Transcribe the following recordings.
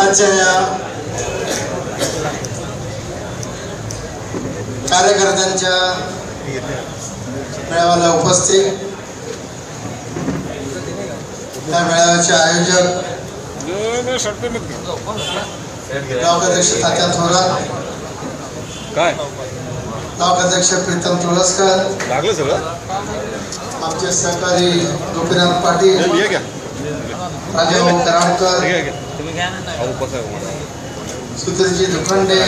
आजच्या या कार्यकर्त्यांच्या मेळाव्याला उपस्थित या मेळाव्याचे आयोजक गावाध्यक्ष तात्या थोरात, गावाध्यक्ष प्रीतम तुळसकर, आमचे सहकारी गोपीनाथ पाटील, राजाभाऊ कराडकर, सुधीरजी दुखंडे,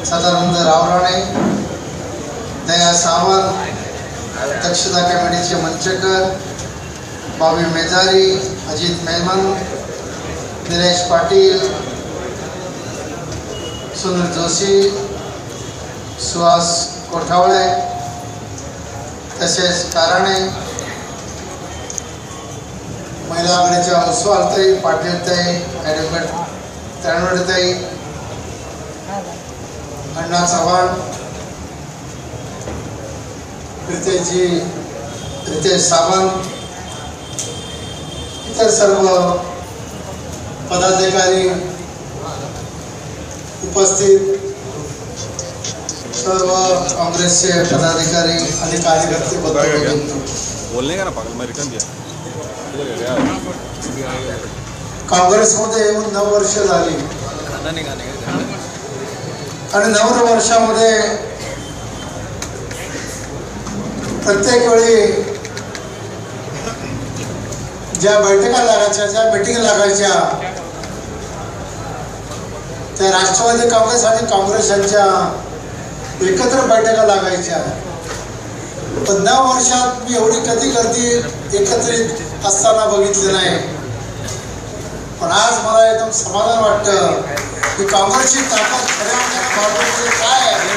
सदानंद रावराणे, दया सावंत, दक्षता कमिटीचे मंचकर, बाबी मेजारी, अजित मेमन, दिनेश पाटील, सुनील जोशी, सुहास कोठावळे, तसेच काराणे, महिला आघाडीच्या उस्वालताई, पाटीलताई, ॲडव्होकेट तळवडेताई, अण्णा चव्हाण, रितेश सावंत, इतर सर्व पदाधिकारी उपस्थित, सर्व काँग्रेसचे पदाधिकारी आणि कार्यकर्ते बोलने का ना पागल मैं रिटर्न दिया काँग्रेसमध्ये येऊन 9 वर्ष झाली आणि 9 वर्षामध्ये प्रत्येक वेळी ज्या बैठका लागायच्या, ज्या मीटिंग लागायच्या, त्या राष्ट्रवादी काँग्रेस आणि काँग्रेस यांच्या एकत्र बैठका लागायच्या. पण 9 वर्षात मी एवढी कधी गर्दी एकत्रित असताना बघितली नाही. पण आज मला एकदम समाधान वाटतं की काँग्रेसची ताकद खऱ्या अर्थाने काय आहे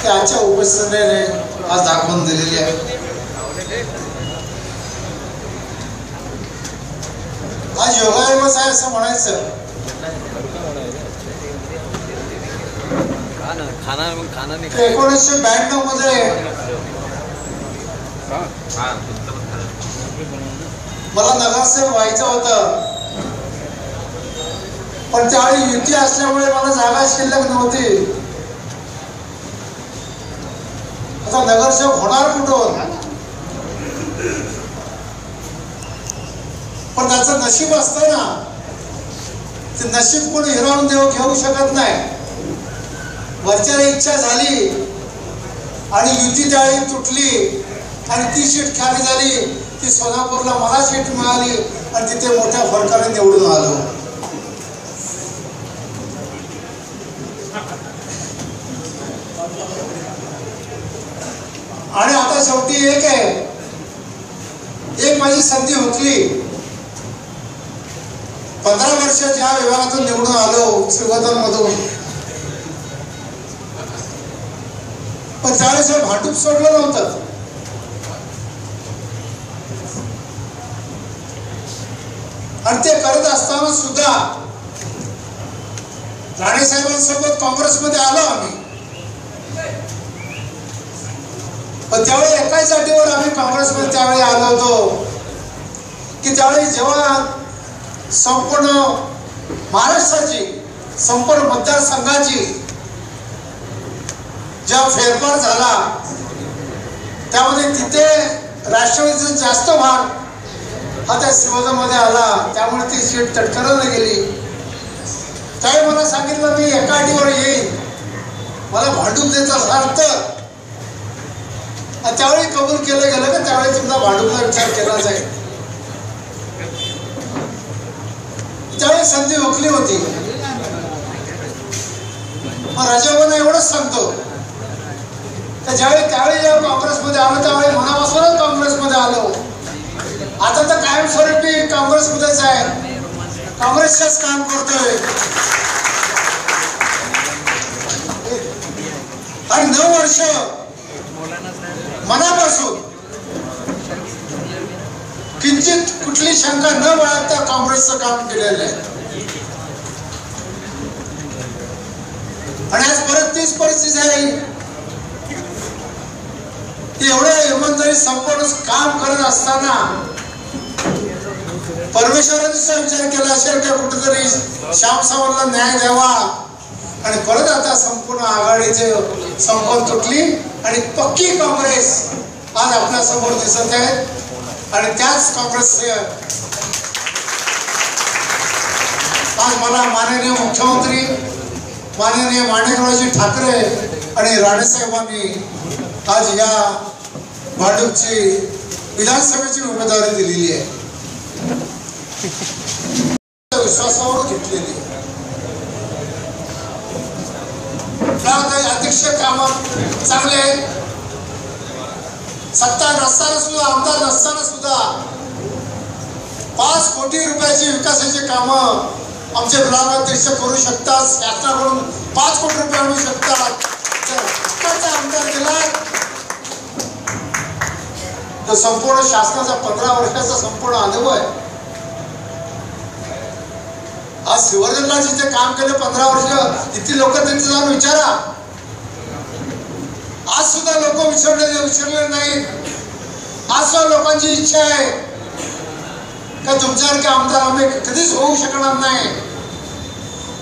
ते आजच्या उपस्थितीने आज दाखवून दिलेली आहे. आज योगायोगच आहे असं म्हणायचं. 1992 मध्ये मला नगरसेवक व्हायचं होतं, पण त्यावेळी युती असल्यामुळे मला जागा शिल्लक नव्हती. आता नगरसेवक होणार कुठून? पण त्याचं नशीब असतं ना, ते नशीब कोणी हिरावून घेऊ शकत नाही. वरच्याला इच्छा झाली आणि युती त्यावेळी तुटली आणि ती सीट खाली झाली. ती सोलापूरला मला सीट मिळाली आणि तिथे मोठ्या फरकाने निवडून आलो. आणि आता शेवटी एक आहे, एक माझी संधी हुकली. 15 वर्ष ज्या विभागातून निवडून आलो श्रीवर्धन मधून, पण त्यावेळेस भांडूप सोडलं नव्हतं. आणि ते करत असताना सुद्धा राणे साहेबांसोबत काँग्रेसमध्ये आलो आम्ही. पण त्यावेळी एकाच अटीवर आम्ही काँग्रेसमध्ये त्यावेळी आलो होतो की त्यावेळी जेव्हा संपूर्ण महाराष्ट्राची, संपूर्ण मतदारसंघाची जेव्हा फेरफार झाला, त्यामध्ये तिथे राष्ट्रवादीचा जास्त भाग हा त्या शिवोजामध्ये आला. त्यामुळे ती सीट तटकराला गेली. त्यावेळी मला सांगितलं मी एका अटीवर येईन, मला भांडूप देत असाल तर. त्यावेळी कबूल केलं गेलं का त्यावेळी तुमचा भांडूपचा विचार केला जाईल. त्यावेळी संधी हुकली होती. मग राजाभाऊंना एवढंच सांगतो तर त्यावेळी जेव्हा काँग्रेसमध्ये आलो त्यावेळी मनापासूनच काँग्रेसमध्ये आलो. आता तर कायमस्वरूपी काँग्रेसमध्येच आहे, काँग्रेसचंच काम करतोय. आणि 9 वर्ष मनापासून किंचित कुठली शंका न बाळगता काँग्रेसचं काम केलेलं आहे. आणि आज परत तीच परिस्थिती झाली की एवढ्या इमानदारी संपूर्ण काम करत असताना परमेश्वराचा विचार केला असेल का कुठेतरी श्याम सावंतला न्याय द्यावा आणि परत आता संपूर्ण आघाडीचे संपत तुटली आणि पक्की काँग्रेस आज आपल्या समोर दिसत आहे आणि त्याच काँग्रेसचे आज मला माननीय मुख्यमंत्री माननीय माणिकरावजी ठाकरे आणि राणेसाहेबांनी आज या भाजपची विधानसभेची उमेदवारी दिलेली आहे, विश्वासावर घेतलेली आहे. अध्यक्ष काम चांगले सत्ता नसताना सुद्धा आमदार नसताना सुद्धा 5 कोटी रुपयाची विकासाची कामं आमचे ब्लॉक अध्यक्ष करू शकतात. शासनाकडून 5 कोटी रुपये आणू शकतात. आमदार दिला तो संपूर्ण शासनाचा 15 वर्षाचा संपूर्ण अनुभव आहे. आज श्रीवर्धनला जिथे काम केलं 15 वर्ष तिथे लोक त्यांचे जाऊन विचारा. आज सुद्धा लोक विसरले नाहीत. आज सुद्धा लोकांची इच्छा आहे का तुमच्यासारखे आमदार आम्ही कधीच होऊ शकणार नाही.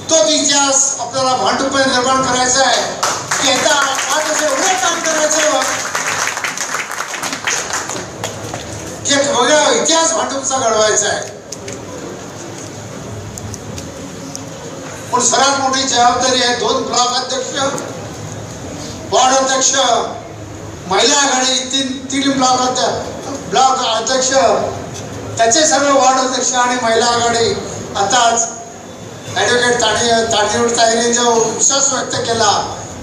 तो इतिहास आपल्याला भांडुपणे निर्माण करायचा आहे की एकदा आज एवढं काम करायचं की एक वेगळा इतिहास भांडुपचा घडवायचा आहे. पण सर्वात मोठी जबाबदारी आहे 2 ब्लॉक अध्यक्ष, वार्ड अध्यक्ष, महिला आघाडी 3 ब्लॉक अध्यक्ष, त्याचे सर्व वार्ड अध्यक्ष आणि महिला आघाडी. आताच ॲडव्होकेट तांडेवडताईंनी जो विश्वास व्यक्त केला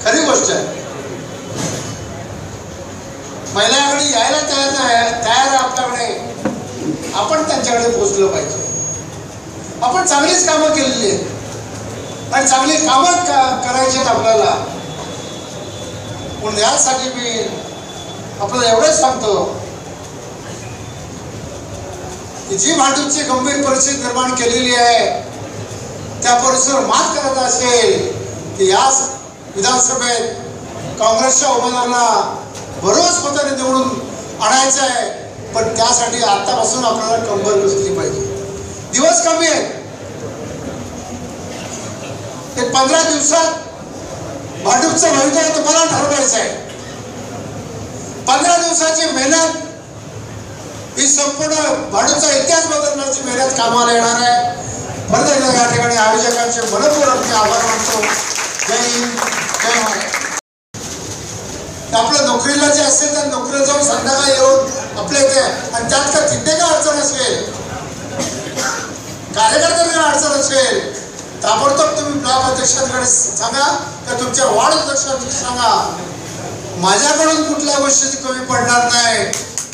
खरी गोष्ट आहे. महिला आघाडी यायला तयार आहे आपल्याकडे. आपण त्यांच्याकडे पोहोचलं पाहिजे. आपण चांगलीच कामं केलेली आहेत आणि चांगली कामं करायची आहेत आपल्याला. म्हणून यासाठी मी आपल्याला एवढंच सांगतो की जी भांडूपची गंभीर परिस्थिती निर्माण केलेली आहे त्या परिस्थितीवर मात करत असेल की या विधानसभेत काँग्रेसच्या उमेदवाराला बरोच मताने निवडून आणायचं आहे. पण त्यासाठी आतापासून आपल्याला कंबर कसली पाहिजे. दिवस कमी आहेत. एक 15 दिवसात भाजपचं भवितव्य तुम्हाला ठरवायचं आहे. 15 दिवसाची मेहनत ही संपूर्ण भाजपचा इतिहास बदलण्याची मेहनत कामाला येणार आहे. परत एकदा या ठिकाणी आयोजकांचे मनपूर्वक आभार मानतो. जय हिंद, जय महाराष्ट्र. आपल्या नोकरीला जे असेल त्या नोकरीला जाऊन संध्याकाळी येऊन आपल्या इथे आणि त्यात का तिथे काय अडचण असेल, कार्यकर्त्यांना अडचण असेल, ताबडतोब तुम्ही ब्लॉक अध्यक्षांकडे सांगा किंवा तुमच्या वार्ड अध्यक्षांकडे सांगा. माझ्याकडून कुठल्या गोष्टीची कमी पडणार नाही.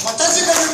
मताची कमी